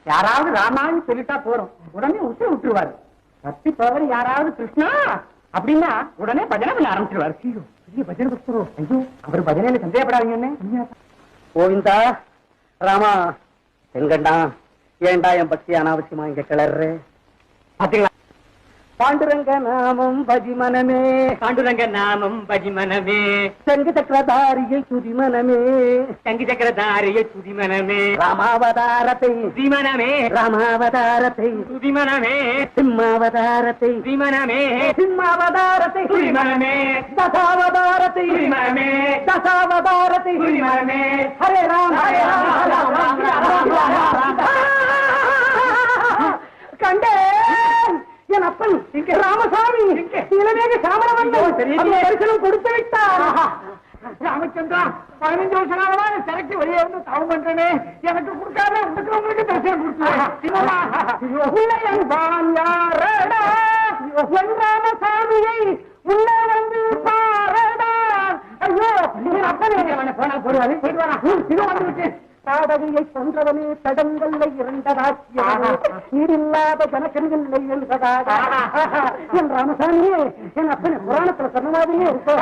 யாராவது ராமான்னு சொல்லிட்டா போறோம், உடனே உசுர விட்டுருவாரு. பத்தி தவறு யாராவது கிருஷ்ணா அப்படின்னா உடனே பஜனை பண்ண ஆரம்பிச்சிருவாரு. பெரிய பஜனை பக்தரோ? ஐயோ, அவர் பஜனையில சந்தேகப்படாதீங்க. கோவிந்தா, ராமா, எங்கண்டா ஏண்டா என் பக்தி அனாவசியமா இங்க கிளறு? பாத்தீங்களா? பாண்டுரங்க நாமம் பஜிமனமே, பாண்டுரங்க நாமம் பஜிமனமே, சங்கு சக்கரதாரியை துதிமனமே, சங்கு சக்கரதாரியை துதிமனமே, ராமாவதாரத்தை துதிமனமே, ராமாவதாரத்தை துதிமனமே, சிம்மாவதாரத்தை துதிமனமே, சிம்மாவதாரத்தை துதிமனமே, தசாவதாரத்தை துதிமனமே, தசாவதாரத்தை துதிமனமே. ஹரே ராம் ஹரே ராம் ராம் ராம் ராம் ராம். கண்டே என் அப்பன் ராமசாமி இளவேக சாமரவன் தரிசனம் கொடுத்து விட்டார். ராமச்சந்திரா, 15 வருஷ காலமாக சரக்கு வெளியே இருந்து தவம் பண்றேனே, எனக்கு கொடுக்காத உங்களுக்கு தரிசனம் கொடுத்து ராமசாமியை உள்ள வந்து பாரடா. ஐயோ, அப்பனே போனா போடுவாரு, போயிட்டு வரா. இது வந்துருக்கு. பாடவியை கொன்றவனே தடங்கல்லை இரண்டதாக்கியவனே, நீரில்லாத ஜனக்கன்களை என்றதாக என் ராமசாமியே, என் அப்பனை புராணத்துல சொன்ன மாதிரியே இருக்கும்.